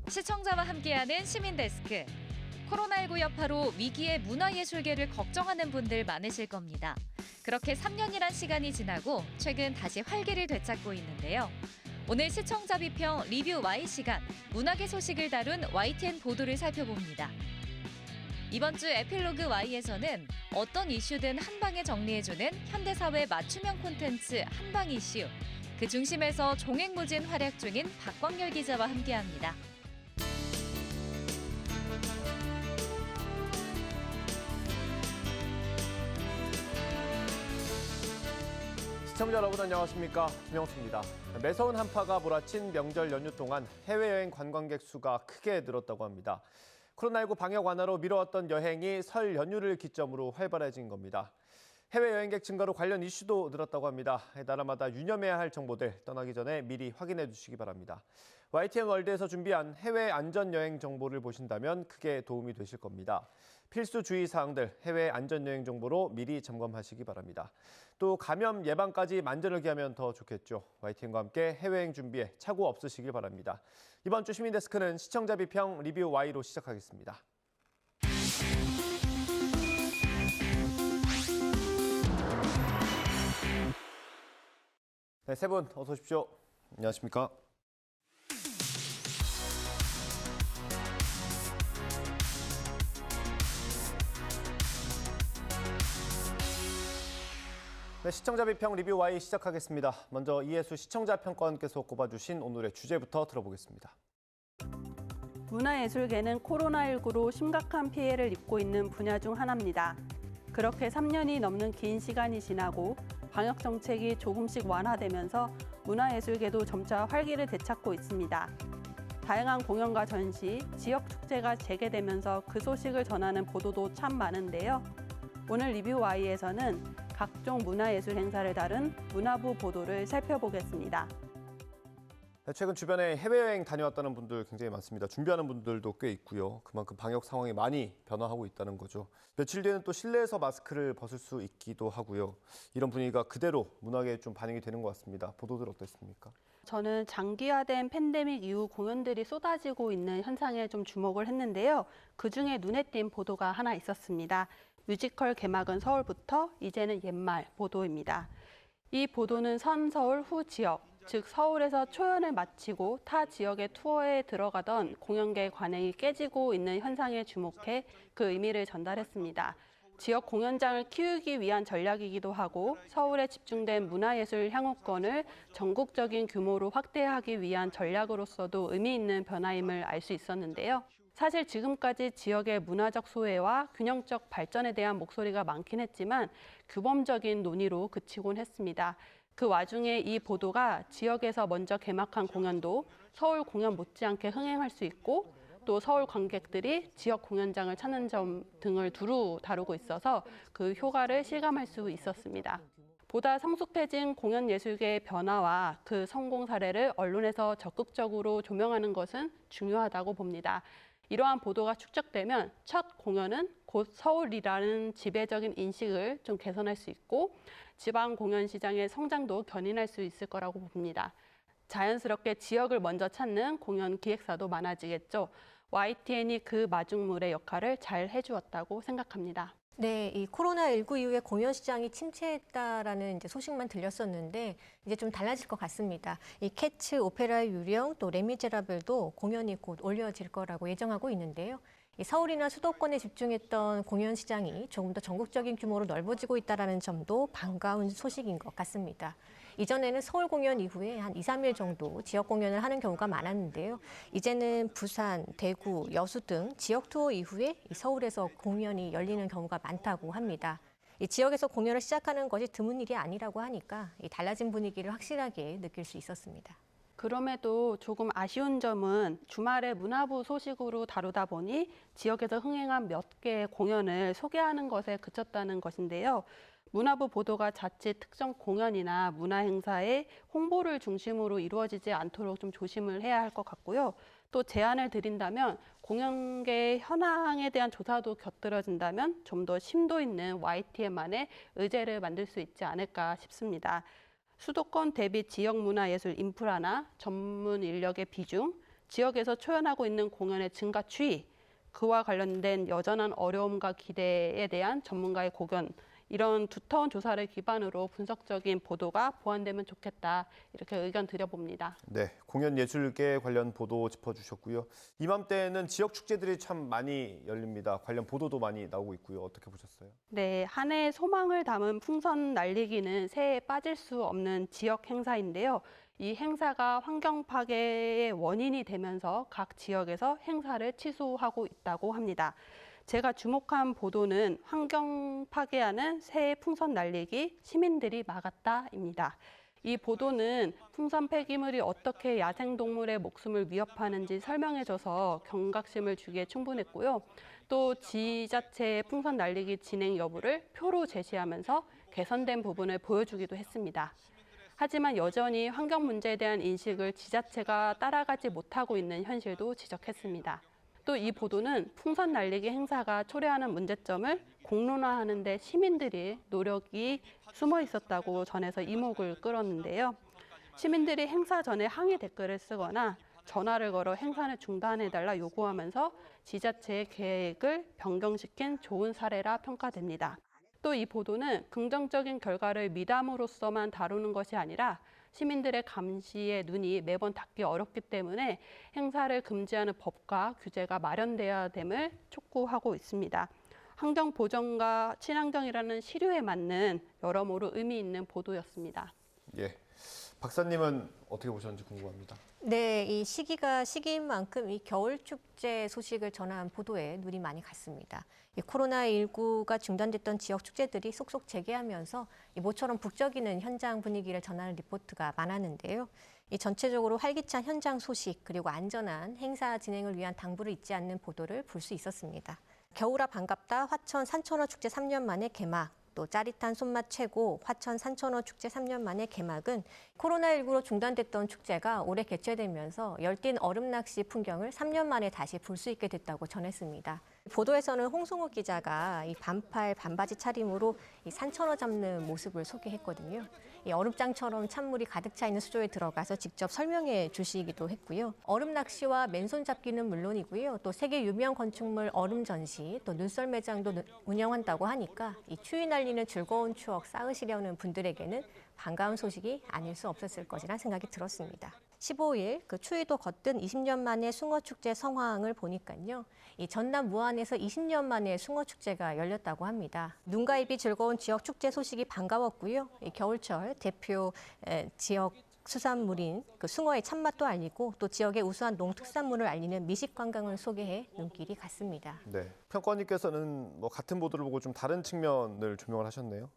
시청자와 함께하는 시민데스크. 코로나19 여파로 위기의 문화예술계를 걱정하는 분들 많으실 겁니다. 그렇게 3년이란 시간이 지나고 최근 다시 활기를 되찾고 있는데요. 오늘 시청자 비평 리뷰 Y 시간, 문화계 소식을 다룬 YTN 보도를 살펴봅니다. 이번 주 에필로그 Y에서는 어떤 이슈든 한 방에 정리해주는 현대사회 맞춤형 콘텐츠 한방 이슈. 그 중심에서 종횡무진 활약 중인 박광열 기자와 함께합니다. 시청자 여러분 안녕하십니까? 김영수입니다. 매서운 한파가 몰아친 명절 연휴 동안 해외여행 관광객 수가 크게 늘었다고 합니다. 코로나19 방역 완화로 미뤄왔던 여행이 설 연휴를 기점으로 활발해진 겁니다. 해외여행객 증가로 관련 이슈도 늘었다고 합니다. 나라마다 유념해야 할 정보들 떠나기 전에 미리 확인해 주시기 바랍니다. YTN 월드에서 준비한 해외 안전여행 정보를 보신다면 크게 도움이 되실 겁니다. 필수 주의사항들 해외 안전여행 정보로 미리 점검하시기 바랍니다. 또 감염 예방까지 만전을 기하면 더 좋겠죠. YTN과 함께 해외여행 준비에 착오 없으시길 바랍니다. 이번 주 시민데스크는 시청자 비평 리뷰 Y로 시작하겠습니다. 네, 세 분 어서 오십시오. 안녕하십니까? 네, 시청자 비평 리뷰 Y 시작하겠습니다. 먼저 이혜수 시청자 평가원께서 꼽아주신 오늘의 주제부터 들어보겠습니다. 문화예술계는 코로나19로 심각한 피해를 입고 있는 분야 중 하나입니다. 그렇게 3년이 넘는 긴 시간이 지나고 방역 정책이 조금씩 완화되면서 문화예술계도 점차 활기를 되찾고 있습니다. 다양한 공연과 전시, 지역 축제가 재개되면서 그 소식을 전하는 보도도 참 많은데요. 오늘 리뷰 Y에서는 각종 문화예술 행사를 다룬 문화부 보도를 살펴보겠습니다. 최근 주변에 해외여행 다녀왔다는 분들 굉장히 많습니다. 준비하는 분들도 꽤 있고요. 그만큼 방역 상황이 많이 변화하고 있다는 거죠. 며칠 뒤에는 또 실내에서 마스크를 벗을 수 있기도 하고요. 이런 분위기가 그대로 문화계에 좀 반영이 되는 것 같습니다. 보도들 어땠습니까? 저는 장기화된 팬데믹 이후 공연들이 쏟아지고 있는 현상에 좀 주목을 했는데요. 그중에 눈에 띈 보도가 하나 있었습니다. 뮤지컬 개막은 서울부터 이제는 옛말 보도입니다. 이 보도는 선서울 후 지역, 즉 서울에서 초연을 마치고 타 지역의 투어에 들어가던 공연계 관행이 깨지고 있는 현상에 주목해 그 의미를 전달했습니다. 지역 공연장을 키우기 위한 전략이기도 하고 서울에 집중된 문화예술 향후권을 전국적인 규모로 확대하기 위한 전략으로서도 의미 있는 변화임을 알 수 있었는데요. 사실 지금까지 지역의 문화적 소외와 균형적 발전에 대한 목소리가 많긴 했지만 규범적인 논의로 그치곤 했습니다. 그 와중에 이 보도가 지역에서 먼저 개막한 공연도 서울 공연 못지않게 흥행할 수 있고 또 서울 관객들이 지역 공연장을 찾는 점 등을 두루 다루고 있어서 그 효과를 실감할 수 있었습니다. 보다 성숙해진 공연 예술계의 변화와 그 성공 사례를 언론에서 적극적으로 조명하는 것은 중요하다고 봅니다. 이러한 보도가 축적되면 첫 공연은 곧 서울이라는 지배적인 인식을 좀 개선할 수 있고 지방 공연 시장의 성장도 견인할 수 있을 거라고 봅니다. 자연스럽게 지역을 먼저 찾는 공연 기획사도 많아지겠죠. YTN이 그 마중물의 역할을 잘 해주었다고 생각합니다. 네, 이 코로나19 이후에 공연 시장이 침체했다라는 이제 소식만 들렸었는데 이제 좀 달라질 것 같습니다. 이 캐츠, 오페라의 유령, 또 레미제라블도 공연이 곧 올려질 거라고 예정하고 있는데요. 이 서울이나 수도권에 집중했던 공연 시장이 조금 더 전국적인 규모로 넓어지고 있다는 점도 반가운 소식인 것 같습니다. 이전에는 서울 공연 이후에 한 2, 3일 정도 지역 공연을 하는 경우가 많았는데요. 이제는 부산, 대구, 여수 등 지역 투어 이후에 서울에서 공연이 열리는 경우가 많다고 합니다. 이 지역에서 공연을 시작하는 것이 드문 일이 아니라고 하니까 이 달라진 분위기를 확실하게 느낄 수 있었습니다. 그럼에도 조금 아쉬운 점은 주말에 문화부 소식으로 다루다 보니 지역에서 흥행한 몇 개의 공연을 소개하는 것에 그쳤다는 것인데요. 문화부 보도가 자칫 특정 공연이나 문화행사의 홍보를 중심으로 이루어지지 않도록 좀 조심을 해야 할 것 같고요. 또 제안을 드린다면 공연계 현황에 대한 조사도 곁들여진다면 좀 더 심도 있는 YTN만의 의제를 만들 수 있지 않을까 싶습니다. 수도권 대비 지역 문화예술 인프라나 전문 인력의 비중, 지역에서 초연하고 있는 공연의 증가 추이, 그와 관련된 여전한 어려움과 기대에 대한 전문가의 고견, 이런 두터운 조사를 기반으로 분석적인 보도가 보완되면 좋겠다, 이렇게 의견 드려봅니다. 네, 공연 예술계 관련 보도 짚어주셨고요. 이맘때는 지역 축제들이 참 많이 열립니다. 관련 보도도 많이 나오고 있고요. 어떻게 보셨어요? 네, 한 해의 소망을 담은 풍선 날리기는 새해에 빠질 수 없는 지역 행사인데요. 이 행사가 환경 파괴의 원인이 되면서 각 지역에서 행사를 취소하고 있다고 합니다. 제가 주목한 보도는 환경 파괴하는 새해 풍선 날리기 시민들이 막았다입니다. 이 보도는 풍선 폐기물이 어떻게 야생동물의 목숨을 위협하는지 설명해줘서 경각심을 주기에 충분했고요. 또 지자체의 풍선 날리기 진행 여부를 표로 제시하면서 개선된 부분을 보여주기도 했습니다. 하지만 여전히 환경 문제에 대한 인식을 지자체가 따라가지 못하고 있는 현실도 지적했습니다. 또 이 보도는 풍선 날리기 행사가 초래하는 문제점을 공론화하는 데 시민들이 노력이 숨어 있었다고 전해서 이목을 끌었는데요. 시민들이 행사 전에 항의 댓글을 쓰거나 전화를 걸어 행사를 중단해달라 요구하면서 지자체의 계획을 변경시킨 좋은 사례라 평가됩니다. 또 이 보도는 긍정적인 결과를 미담으로서만 다루는 것이 아니라 시민들의 감시의 눈이 매번 닿기 어렵기 때문에 행사를 금지하는 법과 규제가 마련돼야 됨을 촉구하고 있습니다. 환경 보전과 친환경이라는 시류에 맞는 여러모로 의미 있는 보도였습니다. 예, 박사님은 어떻게 보셨는지 궁금합니다. 네, 이 시기가 시기인 만큼 이 겨울 축제 소식을 전한 보도에 눈이 많이 갔습니다. 이 코로나19가 중단됐던 지역 축제들이 속속 재개하면서 이 모처럼 북적이는 현장 분위기를 전하는 리포트가 많았는데요. 이 전체적으로 활기찬 현장 소식 그리고 안전한 행사 진행을 위한 당부를 잊지 않는 보도를 볼 수 있었습니다. 겨울아 반갑다 화천 산천어 축제 3년 만에 개막. 또 짜릿한 손맛 최고 화천 산천어 축제 3년 만에 개막은 코로나19로 중단됐던 축제가 올해 개최되면서 열띤 얼음 낚시 풍경을 3년 만에 다시 볼 수 있게 됐다고 전했습니다. 보도에서는 홍승욱 기자가 이 반팔 반바지 차림으로 이 산천어 잡는 모습을 소개했거든요. 이 얼음장처럼 찬물이 가득 차 있는 수조에 들어가서 직접 설명해 주시기도 했고요. 얼음 낚시와 맨손 잡기는 물론이고요. 또 세계 유명 건축물 얼음 전시, 또 눈썰 매장도 운영한다고 하니까 이 추위 날리는 즐거운 추억 쌓으시려는 분들에게는 반가운 소식이 아닐 수 없었을 것이란 생각이 들었습니다. 15일 그 추위도 걷든 20년 만에 숭어축제 성황을 보니까요. 이 전남 무안에서 20년 만에 숭어축제가 열렸다고 합니다. 눈과 입이 즐거운 지역 축제 소식이 반가웠고요. 이 겨울철 대표 지역 수산물인 그 숭어의 참맛도 알리고 또 지역의 우수한 농특산물을 알리는 미식 관광을 소개해 눈길이 갔습니다. 네, 평가원님께서는 같은 보도를 보고 좀 다른 측면을 조명을 하셨네요.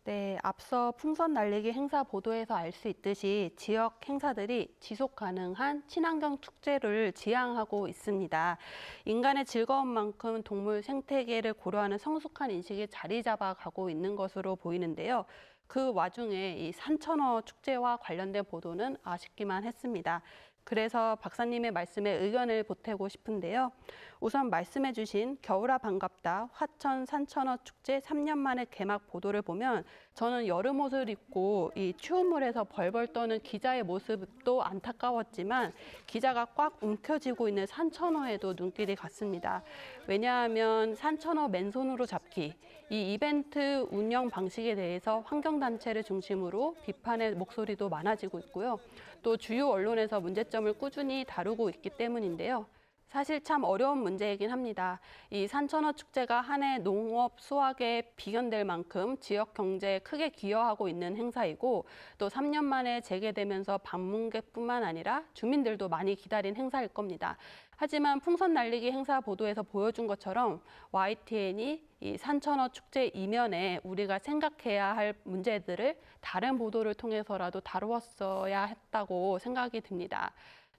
네, 앞서 풍선 날리기 행사 보도에서 알 수 있듯이 지역 행사들이 지속 가능한 친환경 축제를 지향하고 있습니다. 인간의 즐거움만큼 동물 생태계를 고려하는 성숙한 인식이 자리 잡아가고 있는 것으로 보이는데요. 그 와중에 이 산천어 축제와 관련된 보도는 아쉽기만 했습니다. 그래서 박사님의 말씀에 의견을 보태고 싶은데요. 우선 말씀해 주신 겨울아 반갑다 화천 산천어 축제 3년 만에 개막 보도를 보면 저는 여름 옷을 입고 이 추운 물에서 벌벌 떠는 기자의 모습도 안타까웠지만 기자가 꽉 움켜쥐고 있는 산천어에도 눈길이 갔습니다. 왜냐하면 산천어 맨손으로 잡기, 이 이벤트 운영 방식에 대해서 환경단체를 중심으로 비판의 목소리도 많아지고 있고요. 또 주요 언론에서 문제점을 꾸준히 다루고 있기 때문인데요. 사실 참 어려운 문제이긴 합니다. 이 산천어 축제가 한 해 농업 수확에 비견될 만큼 지역 경제에 크게 기여하고 있는 행사이고 또 3년 만에 재개되면서 방문객뿐만 아니라 주민들도 많이 기다린 행사일 겁니다. 하지만 풍선 날리기 행사 보도에서 보여준 것처럼 YTN이 이 산천어 축제 이면에 우리가 생각해야 할 문제들을 다른 보도를 통해서라도 다루었어야 했다고 생각이 듭니다.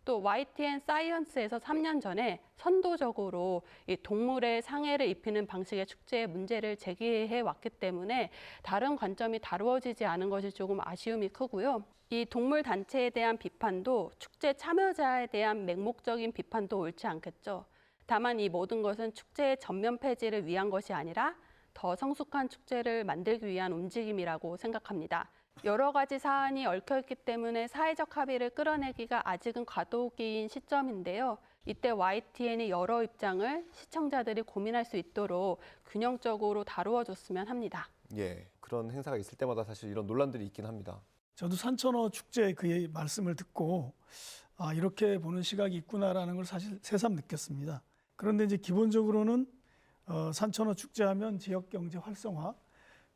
또 YTN 사이언스에서 3년 전에 선도적으로 이 동물의 상해를 입히는 방식의 축제의 문제를 제기해 왔기 때문에 다른 관점이 다루어지지 않은 것이 조금 아쉬움이 크고요. 이 동물 단체에 대한 비판도 축제 참여자에 대한 맹목적인 비판도 옳지 않겠죠. 다만 이 모든 것은 축제의 전면 폐지를 위한 것이 아니라 더 성숙한 축제를 만들기 위한 움직임이라고 생각합니다. 여러 가지 사안이 얽혀있기 때문에 사회적 합의를 끌어내기가 아직은 과도기인 시점인데요. 이때 YTN이 여러 입장을 시청자들이 고민할 수 있도록 균형적으로 다루어줬으면 합니다. 예, 그런 행사가 있을 때마다 사실 이런 논란들이 있긴 합니다. 저도 산천어 축제 그 말씀을 듣고 이렇게 보는 시각이 있구나라는 걸 사실 새삼 느꼈습니다. 그런데 이제 기본적으로는 산천어 축제하면 지역 경제 활성화,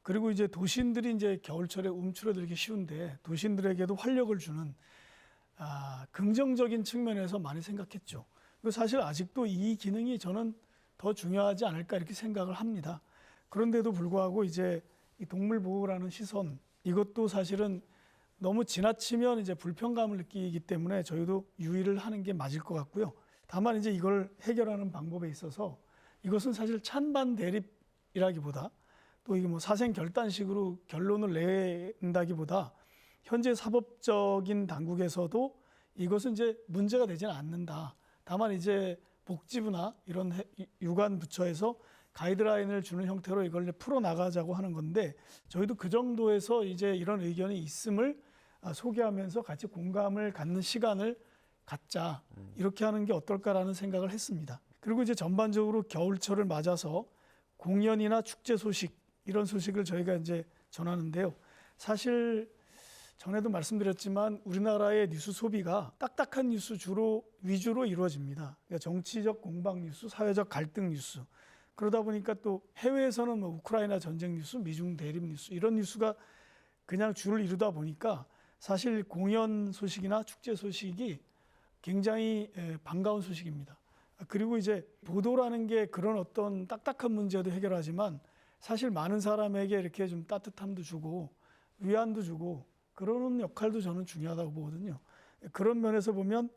그리고 이제 도시인들이 이제 겨울철에 움츠러들기 쉬운데 도시인들에게도 활력을 주는 긍정적인 측면에서 많이 생각했죠. 그리고 사실 아직도 이 기능이 저는 더 중요하지 않을까 이렇게 생각을 합니다. 그런데도 불구하고 이제 이 동물 보호라는 시선, 이것도 사실은 너무 지나치면 이제 불편감을 느끼기 때문에 저희도 유의를 하는 게 맞을 것 같고요. 다만 이제 이걸 해결하는 방법에 있어서 이것은 사실 찬반 대립이라기보다 또 이게 뭐 사생 결단식으로 결론을 낸다기보다 현재 사법적인 당국에서도 이것은 이제 문제가 되지는 않는다. 다만 이제 복지부나 이런 유관 부처에서 가이드라인을 주는 형태로 이걸 풀어 나가자고 하는 건데 저희도 그 정도에서 이제 이런 의견이 있음을 소개하면서 같이 공감을 갖는 시간을 갖자, 이렇게 하는 게 어떨까라는 생각을 했습니다. 그리고 이제 전반적으로 겨울철을 맞아서 공연이나 축제 소식, 이런 소식을 저희가 이제 전하는데요. 사실 전에도 말씀드렸지만 우리나라의 뉴스 소비가 딱딱한 뉴스 위주로 이루어집니다. 그러니까 정치적 공방 뉴스, 사회적 갈등 뉴스. 그러다 보니까 또 해외에서는 뭐 우크라이나 전쟁 뉴스, 미중 대립 뉴스, 이런 뉴스가 그냥 줄을 이루다 보니까 사실 공연 소식이나 축제 소식이 굉장히 반가운 소식입니다. 그리고 이제 보도라는 게 그런 어떤 딱딱한 문제도 해결하지만 사실 많은 사람에게 이렇게 좀 따뜻함도 주고 위안도 주고 그러는 역할도 저는 중요하다고 보거든요. 그런 면에서 보면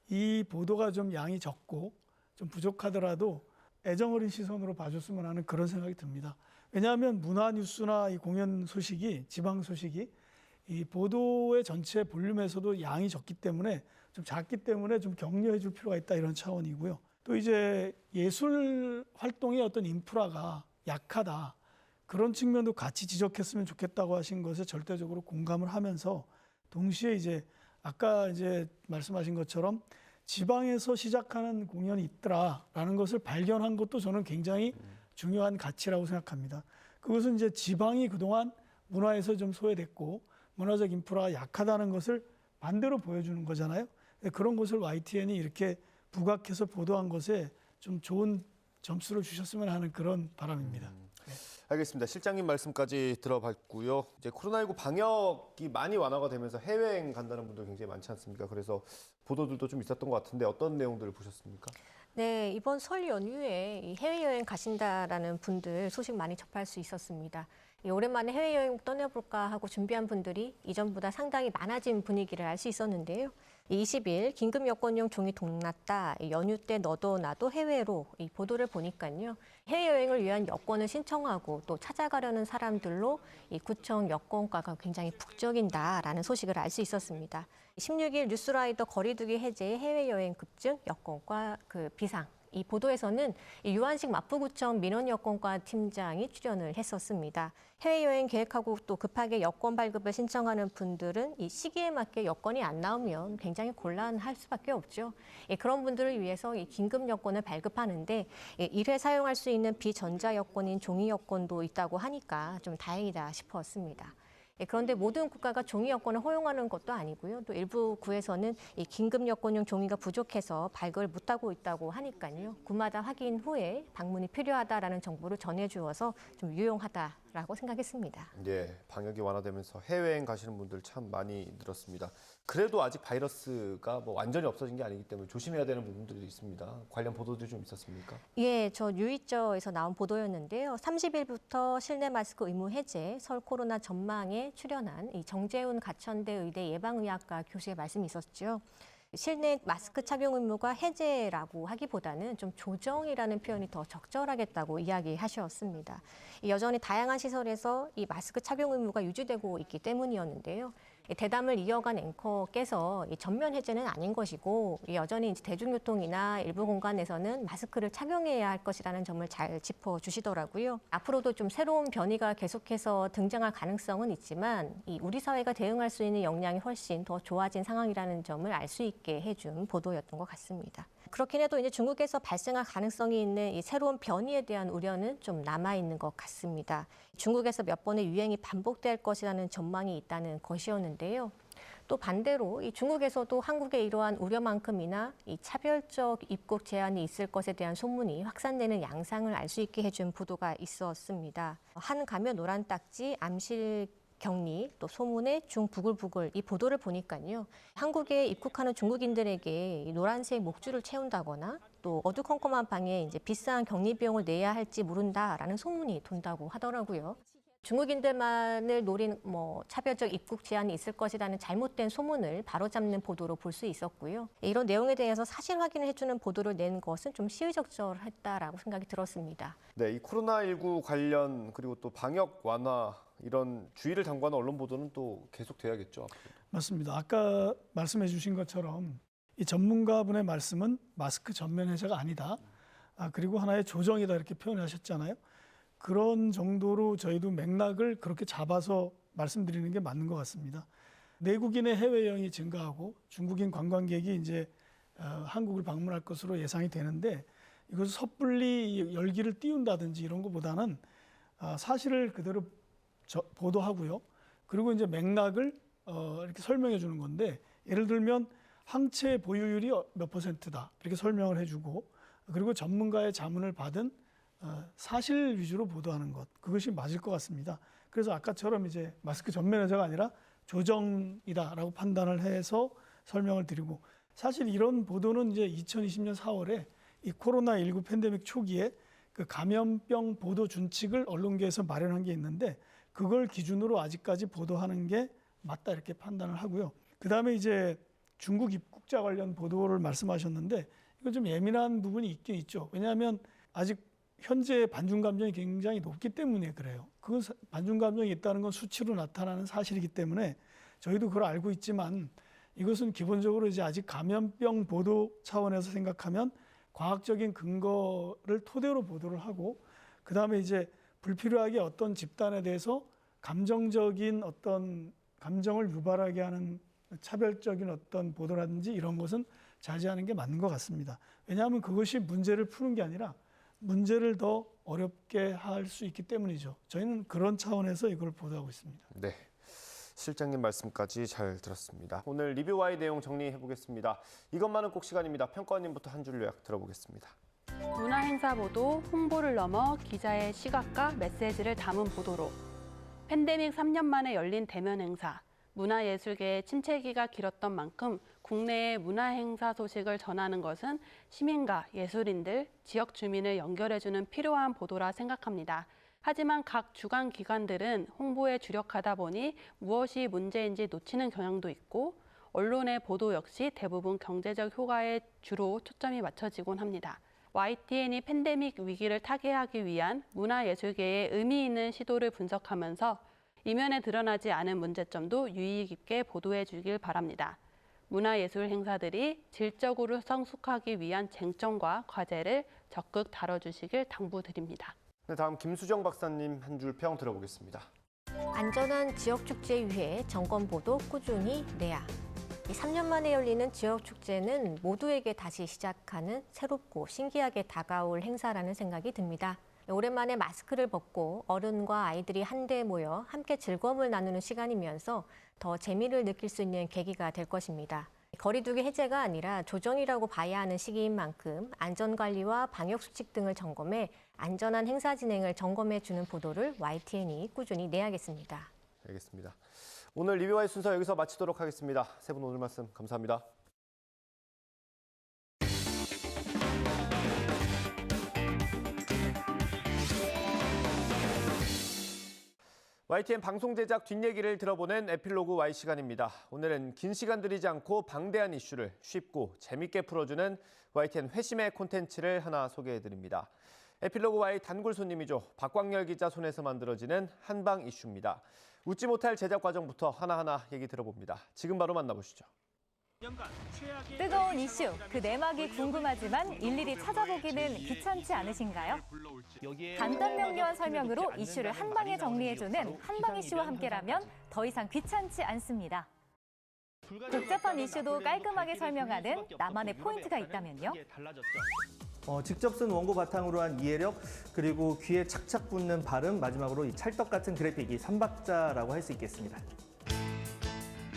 이 보도가 좀 양이 적고 좀 부족하더라도 애정어린 시선으로 봐줬으면 하는 그런 생각이 듭니다. 왜냐하면 문화 뉴스나 이 공연 소식이, 지방 소식이 이 보도의 전체 볼륨에서도 양이 적기 때문에 좀 작기 때문에 좀 격려해 줄 필요가 있다, 이런 차원이고요. 또 이제 예술 활동의 어떤 인프라가 약하다, 그런 측면도 같이 지적했으면 좋겠다고 하신 것에 절대적으로 공감을 하면서 동시에 이제 아까 이제 말씀하신 것처럼 지방에서 시작하는 공연이 있더라라는 것을 발견한 것도 저는 굉장히 중요한 가치라고 생각합니다. 그것은 이제 지방이 그동안 문화에서 좀 소외됐고 문화적 인프라가 약하다는 것을 반대로 보여주는 거잖아요. 그런 것을 YTN이 이렇게 부각해서 보도한 것에 좀 좋은 점수를 주셨으면 하는 그런 바람입니다. 알겠습니다. 실장님 말씀까지 들어봤고요. 이제 코로나19 방역이 많이 완화가 되면서 해외여행 간다는 분들 굉장히 많지 않습니까? 그래서 보도들도 좀 있었던 것 같은데 어떤 내용들을 보셨습니까? 네, 이번 설 연휴에 이 해외여행 가신다라는 분들 소식 많이 접할 수 있었습니다. 오랜만에 해외여행 떠나볼까 하고 준비한 분들이 이전보다 상당히 많아진 분위기를 알 수 있었는데요. 20일 긴급 여권용 종이 동났다. 연휴 때 너도 나도 해외로 이 보도를 보니까요. 해외여행을 위한 여권을 신청하고 또 찾아가려는 사람들로 이 구청 여권과가 굉장히 북적인다라는 소식을 알 수 있었습니다. 16일 뉴스라이더 거리두기 해제 해외여행 급증 여권과 그 비상. 이 보도에서는 유한식 마포구청 민원여권과 팀장이 출연을 했었습니다. 해외여행 계획하고 또 급하게 여권 발급을 신청하는 분들은 이 시기에 맞게 여권이 안 나오면 굉장히 곤란할 수밖에 없죠. 그런 분들을 위해서 이 긴급 여권을 발급하는데 일회 사용할 수 있는 비전자 여권인 종이 여권도 있다고 하니까 좀 다행이다 싶었습니다. 그런데 모든 국가가 종이 여권을 허용하는 것도 아니고요. 또 일부 구에서는 이 긴급 여권용 종이가 부족해서 발급을 못하고 있다고 하니까요. 구마다 확인 후에 방문이 필요하다라는 정보를 전해주어서 좀 유용하다라고 생각했습니다. 예, 방역이 완화되면서 해외여행 가시는 분들 참 많이 늘었습니다. 그래도 아직 바이러스가 뭐 완전히 없어진 게 아니기 때문에 조심해야 되는 부분들도 있습니다. 관련 보도들이 좀 있었습니까? 예, 저 뉴이저에서 나온 보도였는데요. 30일부터 실내 마스크 의무 해제, 설 코로나 전망에 출연한 이 정재훈 가천대 의대 예방의학과 교수의 말씀이 있었죠. 실내 마스크 착용 의무가 해제라고 하기보다는 좀 조정이라는 표현이 더 적절하겠다고 이야기하셨습니다. 여전히 다양한 시설에서 이 마스크 착용 의무가 유지되고 있기 때문이었는데요. 대담을 이어간 앵커께서 전면 해제는 아닌 것이고 여전히 이제 대중교통이나 일부 공간에서는 마스크를 착용해야 할 것이라는 점을 잘 짚어주시더라고요. 앞으로도 좀 새로운 변이가 계속해서 등장할 가능성은 있지만 우리 사회가 대응할 수 있는 역량이 훨씬 더 좋아진 상황이라는 점을 알 수 있게 해준 보도였던 것 같습니다. 그렇긴 해도 이제 중국에서 발생할 가능성이 있는 이 새로운 변이에 대한 우려는 좀 남아있는 것 같습니다. 중국에서 몇 번의 유행이 반복될 것이라는 전망이 있다는 것이었는데요. 또 반대로 이 중국에서도 한국의 이러한 우려만큼이나 이 차별적 입국 제한이 있을 것에 대한 소문이 확산되는 양상을 알 수 있게 해준 보도가 있었습니다. 한 가면 노란 딱지, 암실 격리, 또 소문의 중 부글부글 이 보도를 보니까요. 한국에 입국하는 중국인들에게 이 노란색 목줄을 채운다거나 또 어두컴컴한 방에 이제 비싼 격리 비용을 내야 할지 모른다라는 소문이 돈다고 하더라고요. 중국인들만을 노린 차별적 입국 제한이 있을 것이라는 잘못된 소문을 바로잡는 보도로 볼 수 있었고요. 이런 내용에 대해서 사실 확인을 해주는 보도를 낸 것은 좀 시의적절했다라고 생각이 들었습니다. 네, 이 코로나19 관련 그리고 또 방역 완화 이런 주의를 당부하는 언론 보도는 또 계속돼야겠죠. 맞습니다. 아까 말씀해 주신 것처럼 이 전문가분의 말씀은 마스크 전면 해제가 아니다. 그리고 하나의 조정이다 이렇게 표현하셨잖아요. 그런 정도로 저희도 맥락을 그렇게 잡아서 말씀드리는 게 맞는 것 같습니다. 내국인의 해외여행이 증가하고 중국인 관광객이 이제 한국을 방문할 것으로 예상이 되는데 이것을 섣불리 열기를 띄운다든지 이런 것보다는 사실을 그대로 보도하고요. 그리고 이제 맥락을 이렇게 설명해 주는 건데 예를 들면 항체 보유율이 몇 %다 이렇게 설명을 해주고 그리고 전문가의 자문을 받은 사실 위주로 보도하는 것 그것이 맞을 것 같습니다. 그래서 아까처럼 이제 마스크 전면 해제가 아니라 조정이다라고 판단을 해서 설명을 드리고 사실 이런 보도는 이제 2020년 4월에 이 코로나19 팬데믹 초기에 그 감염병 보도 준칙을 언론계에서 마련한 게 있는데 그걸 기준으로 아직까지 보도하는 게 맞다 이렇게 판단을 하고요. 그다음에 이제 중국 입국자 관련 보도를 말씀하셨는데 이건 좀 예민한 부분이 있긴 있죠. 왜냐하면 아직 현재 반중 감정이 굉장히 높기 때문에 그래요. 그건 반중 감정이 있다는 건 수치로 나타나는 사실이기 때문에 저희도 그걸 알고 있지만 이것은 기본적으로 이제 아직 감염병 보도 차원에서 생각하면 과학적인 근거를 토대로 보도를 하고 그다음에 이제 불필요하게 어떤 집단에 대해서 감정적인 어떤 감정을 유발하게 하는 차별적인 어떤 보도라든지 이런 것은 자제하는 게 맞는 것 같습니다. 왜냐하면 그것이 문제를 푸는 게 아니라 문제를 더 어렵게 할 수 있기 때문이죠. 저희는 그런 차원에서 이걸 보도하고 있습니다. 네, 실장님 말씀까지 잘 들었습니다. 오늘 리뷰와의 내용 정리해 보겠습니다. 이것만은 꼭 시간입니다. 평가원님부터 한 줄 요약 들어보겠습니다. 문화행사 보도, 홍보를 넘어 기자의 시각과 메시지를 담은 보도로 팬데믹 3년 만에 열린 대면 행사, 문화예술계의 침체기가 길었던 만큼 국내의 문화행사 소식을 전하는 것은 시민과 예술인들, 지역 주민을 연결해주는 필요한 보도라 생각합니다. 하지만 각 주간 기관들은 홍보에 주력하다 보니 무엇이 문제인지 놓치는 경향도 있고 언론의 보도 역시 대부분 경제적 효과에 주로 초점이 맞춰지곤 합니다. YTN이 팬데믹 위기를 타개하기 위한 문화예술계의 의미 있는 시도를 분석하면서 이면에 드러나지 않은 문제점도 유의 깊게 보도해 주길 바랍니다. 문화예술 행사들이 질적으로 성숙하기 위한 쟁점과 과제를 적극 다뤄주시길 당부드립니다. 네, 다음 김수정 박사님 한 줄 평 들어보겠습니다. 안전한 지역축제 위해 정권 보도 꾸준히 내야. 3년 만에 열리는 지역축제는 모두에게 다시 시작하는 새롭고 신기하게 다가올 행사라는 생각이 듭니다. 오랜만에 마스크를 벗고 어른과 아이들이 한데 모여 함께 즐거움을 나누는 시간이면서 더 재미를 느낄 수 있는 계기가 될 것입니다. 거리두기 해제가 아니라 조정이라고 봐야 하는 시기인 만큼 안전관리와 방역수칙 등을 점검해 안전한 행사 진행을 점검해주는 보도를 YTN이 꾸준히 내야겠습니다. 알겠습니다. 오늘 리뷰와의 순서 여기서 마치도록 하겠습니다. 세 분 오늘 말씀 감사합니다. YTN 방송 제작 뒷얘기를 들어보는 에필로그 Y 시간입니다. 오늘은 긴 시간 들이지 않고 방대한 이슈를 쉽고 재밌게 풀어주는 YTN 회심의 콘텐츠를 하나 소개해드립니다. 에필로그와의 단골 손님이죠. 박광렬 기자 손에서 만들어지는 한방 이슈입니다. 웃지 못할 제작 과정부터 하나하나 얘기 들어봅니다. 지금 바로 만나보시죠. 뜨거운 이슈, 그 내막이 궁금하지만 일일이 찾아보기는 귀찮지 않으신가요? 간단 명료한 설명으로 이슈를 한 방에 정리해주는 한방 이슈와 함께라면 더 이상 귀찮지 않습니다. 복잡한 이슈도 깔끔하게 설명하는 나만의 포인트가 있다면요? 직접 쓴 원고 바탕으로 한 이해력, 그리고 귀에 착착 붙는 발음, 마지막으로 이 찰떡 같은 그래픽, 이 3박자라고 할 수 있겠습니다.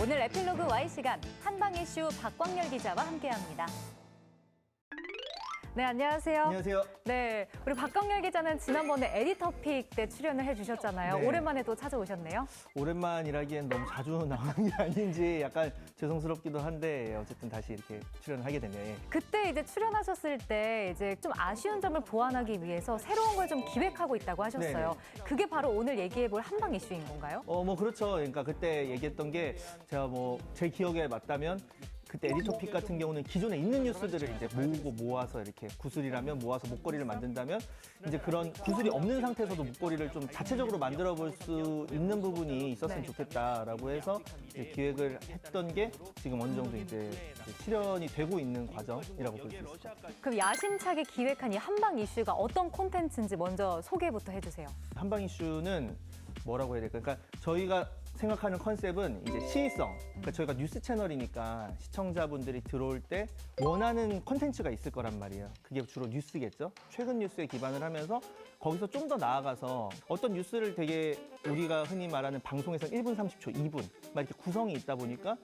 오늘 에필로그 Y 시간 한방 이슈 박광렬 기자와 함께합니다. 네, 안녕하세요. 안녕하세요. 네, 우리 박광렬 기자는 지난번에 에디터픽 때 출연을 해주셨잖아요. 네. 오랜만에 또 찾아오셨네요. 오랜만이라기엔 너무 자주 나오는 게 아닌지 약간 죄송스럽기도 한데 어쨌든 다시 이렇게 출연을 하게 됐네요. 예. 그때 이제 출연하셨을 때 이제 좀 아쉬운 점을 보완하기 위해서 새로운 걸 좀 기획하고 있다고 하셨어요. 그게 바로 오늘 얘기해볼 한방 이슈인 건가요? 뭐 그렇죠. 그러니까 그때 얘기했던 게 제가 뭐 제 기억에 맞다면 그때 에디터픽 같은 경우는 기존에 있는 뉴스들을 이제 모아서 이렇게 구슬이라면 모아서 목걸이를 만든다면 이제 그런 구슬이 없는 상태에서도 목걸이를 좀 자체적으로 만들어 볼 수 있는 부분이 있었으면 네. 좋겠다라고 해서 이제 기획을 했던 게 지금 어느 정도 이제 실현이 되고 있는 과정이라고 볼 수 있습니다. 그럼 야심차게 기획한 이 한방 이슈가 어떤 콘텐츠인지 먼저 소개부터 해주세요. 한방 이슈는 뭐라고 해야 될까? 그러니까 저희가 생각하는 컨셉은 이제 시의성. 그러니까 저희가 뉴스 채널이니까 시청자분들이 들어올 때 원하는 컨텐츠가 있을 거란 말이에요. 그게 주로 뉴스겠죠. 최근 뉴스에 기반을 하면서 거기서 좀 더 나아가서 어떤 뉴스를 되게 우리가 흔히 말하는 방송에서 1분 30초, 2분 막 이렇게 구성이 있다 보니까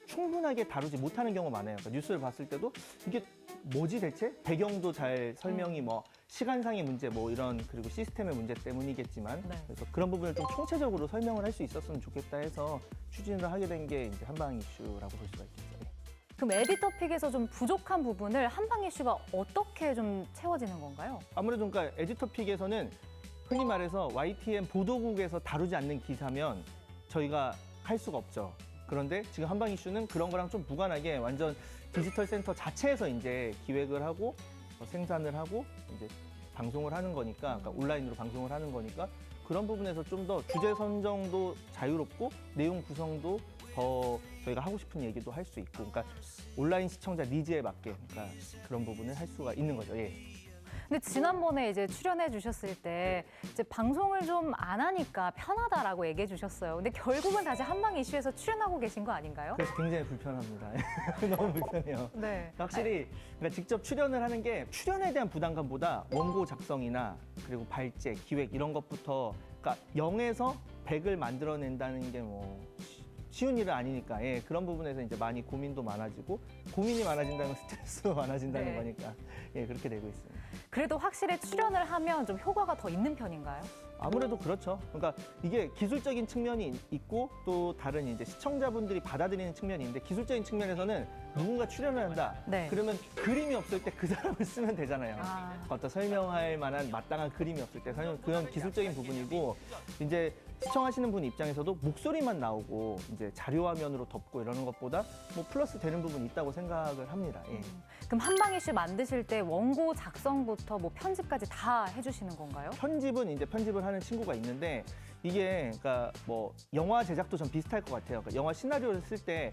충분하게 다루지 못하는 경우가 많아요. 그러니까 뉴스를 봤을 때도 이게 뭐지 대체? 배경도 잘 설명이 뭐 시간상의 문제 뭐 이런 그리고 시스템의 문제 때문이겠지만 네. 그래서 그런 부분을 좀 총체적으로 설명을 할 수 있었으면 좋겠다 해서 추진을 하게 된 게 이제 한방 이슈라고 볼 수가 있겠죠. 예. 그럼 에디터픽에서 좀 부족한 부분을 한방 이슈가 어떻게 좀 채워지는 건가요? 아무래도 그러니까 에디터픽에서는 흔히 말해서 YTN 보도국에서 다루지 않는 기사면 저희가 할 수가 없죠. 그런데 지금 한방 이슈는 그런 거랑 좀 무관하게 완전 디지털 센터 자체에서 이제 기획을 하고 생산을 하고 이제 방송을 하는 거니까, 그러니까 온라인으로 방송을 하는 거니까 그런 부분에서 좀 더 주제 선정도 자유롭고 내용 구성도 더 저희가 하고 싶은 얘기도 할 수 있고, 그러니까 온라인 시청자 니즈에 맞게 그러니까 그런 부분을 할 수가 있는 거죠. 예. 근데 지난번에 이제 출연해 주셨을 때 이제 방송을 좀 안 하니까 편하다라고 얘기해 주셨어요. 근데 결국은 다시 한방 이슈에서 출연하고 계신 거 아닌가요? 그래서 굉장히 불편합니다. 너무 불편해요. 네. 확실히 그러니까 직접 출연을 하는 게 출연에 대한 부담감보다 원고 작성이나 그리고 발제, 기획 이런 것부터 그러니까 0에서 100을 만들어낸다는 게 뭐 쉬운 일은 아니니까 예, 그런 부분에서 이제 많이 고민도 많아지고 고민이 많아진다는 건 스트레스도 많아진다는 네. 거니까 예, 그렇게 되고 있습니다. 그래도 확실히 출연을 하면 좀 효과가 더 있는 편인가요? 아무래도 그렇죠. 그러니까 이게 기술적인 측면이 있고 또 다른 이제 시청자분들이 받아들이는 측면이 있는데 기술적인 측면에서는 누군가 출연을 한다. 네. 그러면 그림이 없을 때 그 사람을 쓰면 되잖아요. 아. 어떤 설명할 만한 마땅한 그림이 없을 때 그런 기술적인 부분이고 이제 시청하시는 분 입장에서도 목소리만 나오고 이제 자료 화면으로 덮고 이러는 것보다 뭐 플러스 되는 부분이 있다고 생각을 합니다. 예. 그럼 한방 이슈 만드실 때 원고 작성부터 뭐 편집까지 다 해주시는 건가요? 편집은 이제 편집을 하는 친구가 있는데 이게 그러니까 뭐 영화 제작도 좀 비슷할 것 같아요. 그러니까 영화 시나리오를 쓸 때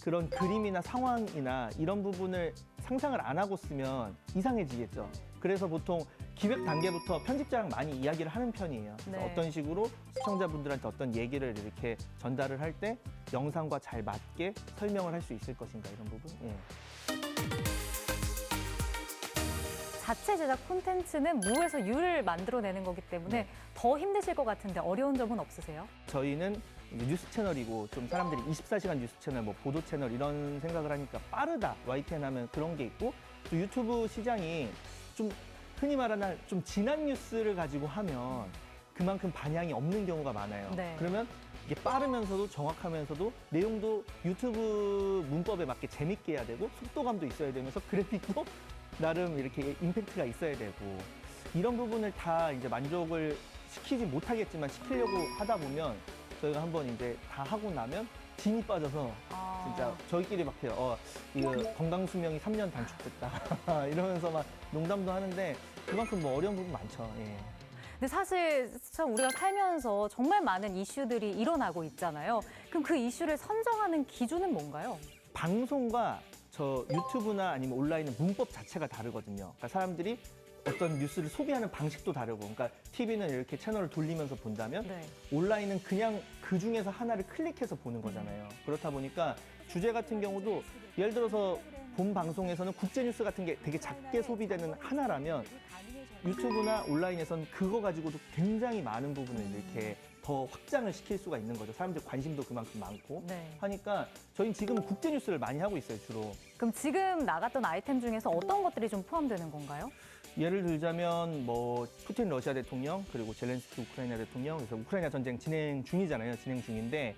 그런 그림이나 상황이나 이런 부분을 상상을 안 하고 쓰면 이상해지겠죠. 그래서 보통 기획 단계부터 편집자랑 많이 이야기를 하는 편이에요. 그래서 네. 어떤 식으로 시청자분들한테 어떤 얘기를 이렇게 전달을 할 때 영상과 잘 맞게 설명을 할 수 있을 것인가 이런 부분. 예. 자체 제작 콘텐츠는 무에서 유를 만들어내는 거기 때문에 네. 더 힘드실 것 같은데 어려운 점은 없으세요? 저희는 이제 뉴스 채널이고 좀 사람들이 24시간 뉴스 채널, 뭐 보도 채널 이런 생각을 하니까 빠르다. YTN 하면 그런 게 있고 또 유튜브 시장이 좀 흔히 말하는 좀 진한 뉴스를 가지고 하면 그만큼 반향이 없는 경우가 많아요. 네. 그러면 이게 빠르면서도 정확하면서도 내용도 유튜브 문법에 맞게 재밌게 해야 되고 속도감도 있어야 되면서 그래픽도 나름 이렇게 임팩트가 있어야 되고 이런 부분을 다 이제 만족을 시키지 못하겠지만 시키려고 하다 보면 저희가 한번 이제 다 하고 나면 진이 빠져서 진짜 저희끼리 막 해요. 이거 건강 수명이 3년 단축됐다 이러면서 막 농담도 하는데 그만큼 뭐 어려운 부분 많죠. 예. 근데 사실 참 우리가 살면서 정말 많은 이슈들이 일어나고 있잖아요. 그럼 그 이슈를 선정하는 기준은 뭔가요? 방송과 저 유튜브나 아니면 온라인은 문법 자체가 다르거든요. 그러니까 사람들이 어떤 뉴스를 소비하는 방식도 다르고, 그러니까 TV는 이렇게 채널을 돌리면서 본다면 네. 온라인은 그냥 그 중에서 하나를 클릭해서 보는 거잖아요. 그렇다 보니까 주제 같은 경우도 예를 들어서 본 방송에서는 국제뉴스 같은 게 되게 작게 소비되는 하나라면 유튜브나 온라인에서는 그거 가지고도 굉장히 많은 부분을 이렇게 더 확장을 시킬 수가 있는 거죠. 사람들 관심도 그만큼 많고 네. 하니까 저희는 지금 국제뉴스를 많이 하고 있어요, 주로. 그럼 지금 나갔던 아이템 중에서 어떤 것들이 좀 포함되는 건가요? 예를 들자면 뭐 푸틴 러시아 대통령 그리고 젤렌스키 우크라이나 대통령, 그래서 우크라이나 전쟁 진행 중이잖아요. 진행 중인데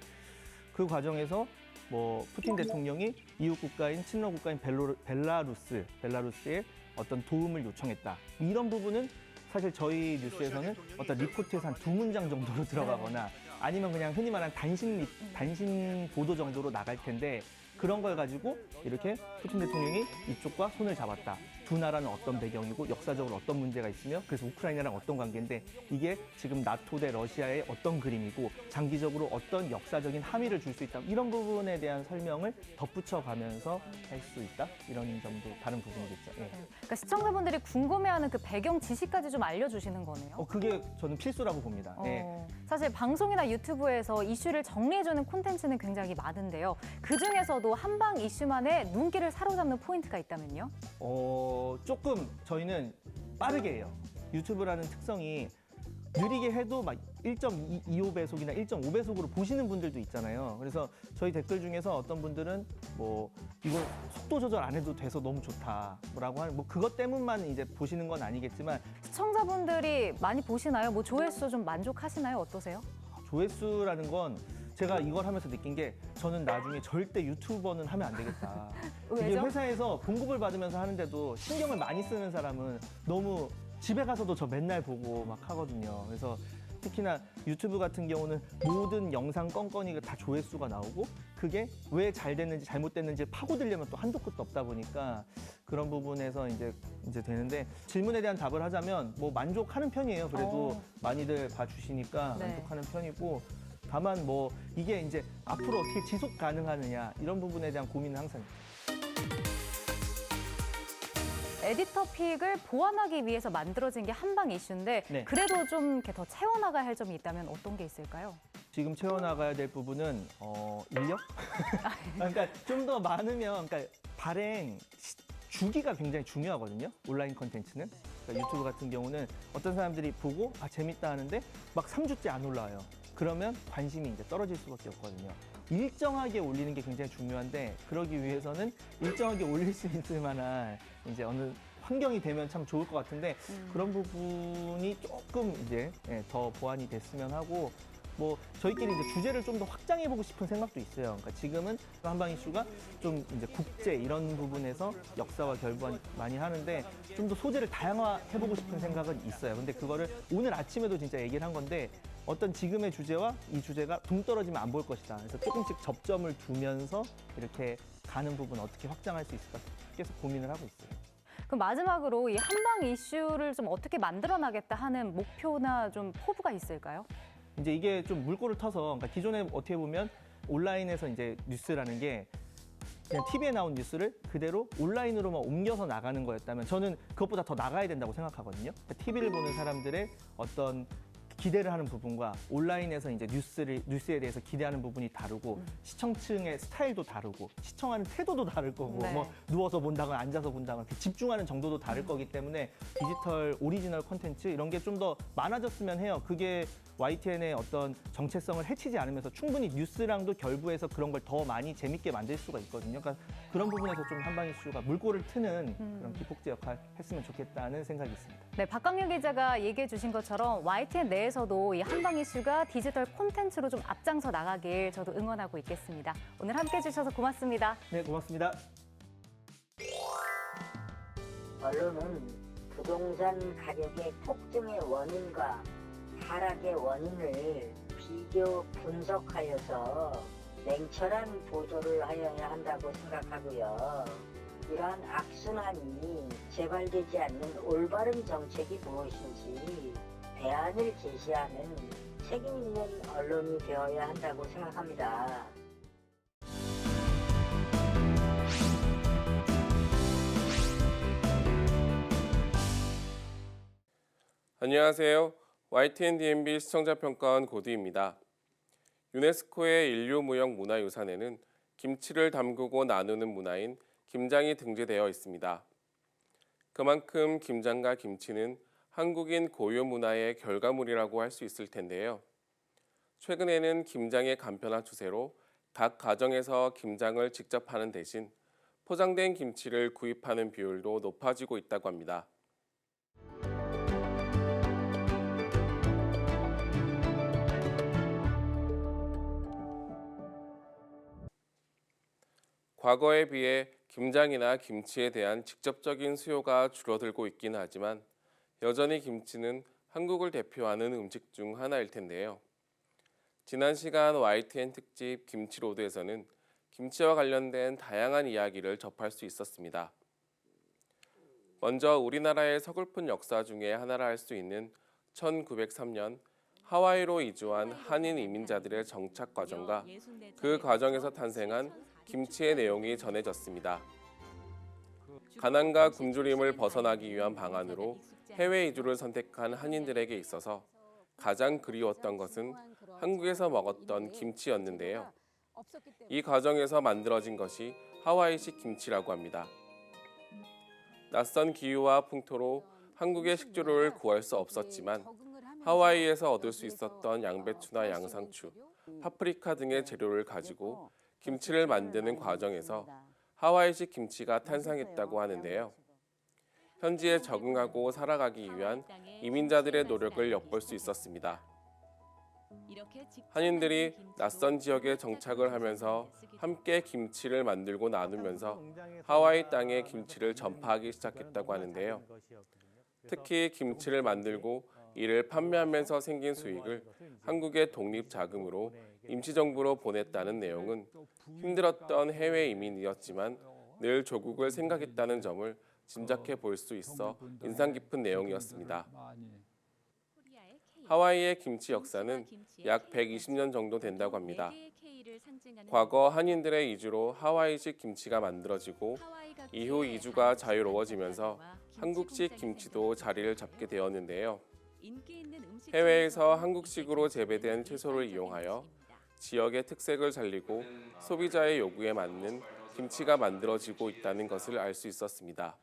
그 과정에서 뭐 푸틴 대통령이 이웃 국가인 친러 국가인 벨라루스에 어떤 도움을 요청했다. 이런 부분은 사실 저희 뉴스에서는 어떤 리포트에서 한 2문장 정도로 들어가거나 아니면 그냥 흔히 말하는 단신 보도 정도로 나갈 텐데 그런 걸 가지고 이렇게 푸틴 대통령이 이쪽과 손을 잡았다. 두 나라는 어떤 배경이고 역사적으로 어떤 문제가 있으며 그래서 우크라이나랑 어떤 관계인데 이게 지금 나토 대 러시아의 어떤 그림이고 장기적으로 어떤 역사적인 함의를 줄 수 있다. 이런 부분에 대한 설명을 덧붙여 가면서 할 수 있다. 이런 점도 다른 부분이겠죠. 예. 그러니까 시청자분들이 궁금해하는 그 배경 지식까지 좀 알려주시는 거네요. 그게 저는 필수라고 봅니다. 예. 사실 방송이나 유튜브에서 이슈를 정리해주는 콘텐츠는 굉장히 많은데요. 그중에서도 한방 이슈만의 눈길을 사로잡는 포인트가 있다면요? 조금 저희는 빠르게 해요. 유튜브라는 특성이 느리게 해도 막 1.25배속이나 1.5배속으로 보시는 분들도 있잖아요. 그래서 저희 댓글 중에서 어떤 분들은 뭐 이거 속도 조절 안 해도 돼서 너무 좋다라고 하는 뭐 그것 때문만 이제 보시는 건 아니겠지만 시청자분들이 많이 보시나요? 뭐 조회수 좀 만족하시나요? 어떠세요? 조회수라는 건 제가 이걸 하면서 느낀 게 저는 나중에 절대 유튜버는 하면 안 되겠다. 이게 왜죠? 회사에서 봉급을 받으면서 하는데도 신경을 많이 쓰는 사람은 너무 집에 가서도 저 맨날 보고 막 하거든요. 그래서 특히나 유튜브 같은 경우는 모든 영상 건건이 다 조회수가 나오고 그게 왜 잘 됐는지 잘못됐는지 파고들려면 또 한도 끝도 없다 보니까 그런 부분에서 이제 되는데 질문에 대한 답을 하자면 뭐 만족하는 편이에요. 그래도 많이들 봐주시니까 네. 만족하는 편이고 다만 뭐 이게 이제 앞으로 어떻게 지속 가능하느냐 이런 부분에 대한 고민은 항상 있죠. 에디터 픽을 보완하기 위해서 만들어진 게 한방 이슈인데 네. 그래도 좀 이렇게 더 채워나가야 할 점이 있다면 어떤 게 있을까요? 지금 채워나가야 될 부분은 인력? 그러니까 좀 더 많으면 그러니까 발행 주기가 굉장히 중요하거든요. 온라인 콘텐츠는. 그러니까 유튜브 같은 경우는 어떤 사람들이 보고 재밌다 하는데 막 3주째 안 올라와요. 그러면 관심이 이제 떨어질 수밖에 없거든요. 일정하게 올리는 게 굉장히 중요한데 그러기 위해서는 일정하게 올릴 수 있을 만한 이제 어느 환경이 되면 참 좋을 것 같은데 그런 부분이 조금 이제 더 보완이 됐으면 하고 뭐 저희끼리 이제 주제를 좀 더 확장해보고 싶은 생각도 있어요. 그러니까 지금은 한방 이슈가 좀 이제 국제 이런 부분에서 역사와 결부한 많이 하는데 좀 더 소재를 다양화해보고 싶은 생각은 있어요. 근데 그거를 오늘 아침에도 진짜 얘기를 한 건데 어떤 지금의 주제와 이 주제가 동떨어지면 안 볼 것이다. 그래서 조금씩 접점을 두면서 이렇게 가는 부분 어떻게 확장할 수 있을까 계속 고민을 하고 있어요. 그럼 마지막으로 이 한방 이슈를 좀 어떻게 만들어나겠다 하는 목표나 좀 포부가 있을까요? 이제 이게 좀 물꼬를 터서 그러니까 기존에 어떻게 보면 온라인에서 이제 뉴스라는 게 그냥 TV에 나온 뉴스를 그대로 온라인으로만 옮겨서 나가는 거였다면 저는 그것보다 더 나가야 된다고 생각하거든요. 그러니까 TV를 보는 사람들의 어떤 기대를 하는 부분과 온라인에서 이제 뉴스에 대해서 기대하는 부분이 다르고 시청층의 스타일도 다르고 시청하는 태도도 다를 거고 네. 뭐 누워서 본다거나 앉아서 본다거나 집중하는 정도도 다를 거기 때문에 디지털 오리지널 콘텐츠 이런 게 좀 더 많아졌으면 해요. 그게 YTN의 어떤 정체성을 해치지 않으면서 충분히 뉴스랑도 결부해서 그런 걸 더 많이 재밌게 만들 수가 있거든요. 그러니까 그런 부분에서 좀 한방 이슈가 물꼬를 트는 그런 기폭제 역할 했으면 좋겠다는 생각이 있습니다. 네, 박강률 기자가 얘기해 주신 것처럼 YTN 내에서도 이 한방 이슈가 디지털 콘텐츠로 좀 앞장서 나가길 저도 응원하고 있겠습니다. 오늘 함께해 주셔서 고맙습니다. 네, 고맙습니다. 언론은 부동산 가격의 폭등의 원인과 하락의 원인을 비교 분석하여서 냉철한 보도를 하여야 한다고 생각하고요. 이러한 악순환이 재발되지 않는 올바른 정책이 무엇인지 대안을 제시하는 책임 있는 언론이 되어야 한다고 생각합니다. 안녕하세요. YTN-DMB 시청자평가원 고두입니다. 유네스코의 인류무형문화유산에는 김치를 담그고 나누는 문화인 김장이 등재되어 있습니다. 그만큼 김장과 김치는 한국인 고유 문화의 결과물이라고 할 수 있을 텐데요. 최근에는 김장의 간편화 추세로 각 가정에서 김장을 직접 하는 대신 포장된 김치를 구입하는 비율도 높아지고 있다고 합니다. 과거에 비해 김장이나 김치에 대한 직접적인 수요가 줄어들고 있기는 하지만 여전히 김치는 한국을 대표하는 음식 중 하나일 텐데요. 지난 시간 YTN 특집 김치로드에서는 김치와 관련된 다양한 이야기를 접할 수 있었습니다. 먼저 우리나라의 서글픈 역사 중에 하나라 할 수 있는 1903년 하와이로 이주한 한인 이민자들의 정착 과정과 그 과정에서 탄생한 김치의 내용이 전해졌습니다. 가난과 굶주림을 벗어나기 위한 방안으로 해외 이주를 선택한 한인들에게 있어서 가장 그리웠던 것은 한국에서 먹었던 김치였는데요. 이 과정에서 만들어진 것이 하와이식 김치라고 합니다. 낯선 기후와 풍토로 한국의 식재료를 구할 수 없었지만 하와이에서 얻을 수 있었던 양배추나 양상추, 파프리카 등의 재료를 가지고 김치를 만드는 과정에서 하와이식 김치가 탄생했다고 하는데요. 현지에 적응하고 살아가기 위한 이민자들의 노력을 엿볼 수 있었습니다. 한인들이 낯선 지역에 정착을 하면서 함께 김치를 만들고 나누면서 하와이 땅에 김치를 전파하기 시작했다고 하는데요. 특히 김치를 만들고 이를 판매하면서 생긴 수익을 한국의 독립자금으로 임시정부로 보냈다는 내용은 힘들었던 해외 이민이었지만 늘 조국을 생각했다는 점을 짐작해 볼 수 있어 인상 깊은 내용이었습니다. 하와이의 김치 역사는 약 120년 정도 된다고 합니다. 과거 한인들의 이주로 하와이식 김치가 만들어지고 이후 이주가 자유로워지면서 한국식 김치도 자리를 잡게 되었는데요. 해외에서 한국식으로 재배된 채소를 이용하여 지역의 특색을 살리고 소비자의 요구에 맞는 김치가 만들어지고 있다는 것을 알 수 있었습니다.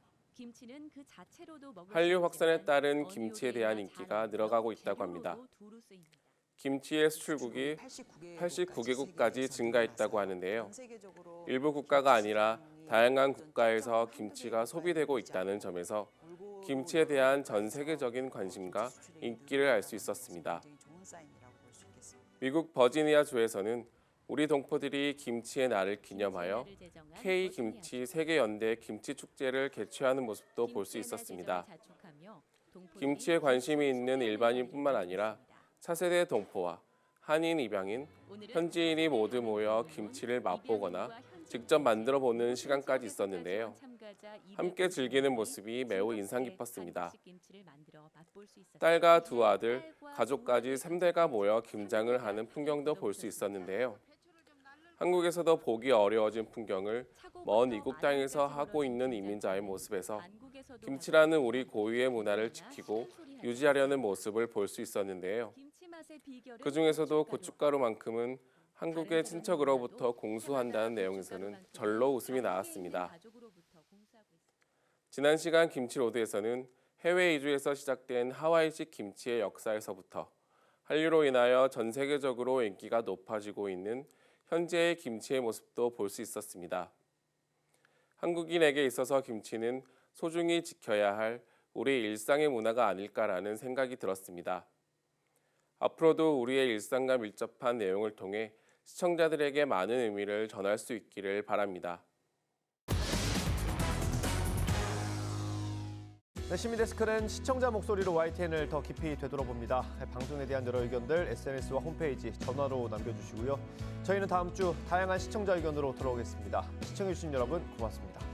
한류 확산에 따른 김치에 대한 인기가 늘어가고 있다고 합니다. 김치의 수출국이 89개국까지 증가했다고 하는데요. 일부 국가가 아니라 다양한 국가에서 김치가 소비되고 있다는 점에서 김치에 대한 전 세계적인 관심과 인기를 알 수 있었습니다. 미국 버지니아주에서는 우리 동포들이 김치의 날을 기념하여 K김치 세계연대 김치축제를 개최하는 모습도 볼 수 있었습니다. 김치에 관심이 있는 일반인뿐만 아니라 차세대 동포와 한인, 입양인, 현지인이 모두 모여 김치를 맛보거나 직접 만들어보는 시간까지 있었는데요. 함께 즐기는 모습이 매우 인상 깊었습니다. 딸과 두 아들, 가족까지 3대가 모여 김장을 하는 풍경도 볼 수 있었는데요. 한국에서도 보기 어려워진 풍경을 먼 이국 땅에서 하고 있는 이민자의 모습에서 김치라는 우리 고유의 문화를 지키고 유지하려는 모습을 볼 수 있었는데요. 그 중에서도 고춧가루만큼은 한국의 친척으로부터 공수한다는 내용에서는 절로 웃음이 나왔습니다. 지난 시간 김치로드에서는 해외 이주에서 시작된 하와이식 김치의 역사에서부터 한류로 인하여 전 세계적으로 인기가 높아지고 있는 현재의 김치의 모습도 볼 수 있었습니다. 한국인에게 있어서 김치는 소중히 지켜야 할 우리 일상의 문화가 아닐까라는 생각이 들었습니다. 앞으로도 우리의 일상과 밀접한 내용을 통해 시청자들에게 많은 의미를 전할 수 있기를 바랍니다. 네, 시민데스크는 시청자 목소리로 YTN을 더 깊이 되돌아봅니다. 방송에 대한 여러 의견들 SNS와 홈페이지, 전화로 남겨주시고요. 저희는 다음 주 다양한 시청자 의견으로 돌아오겠습니다. 시청해주신 여러분 고맙습니다.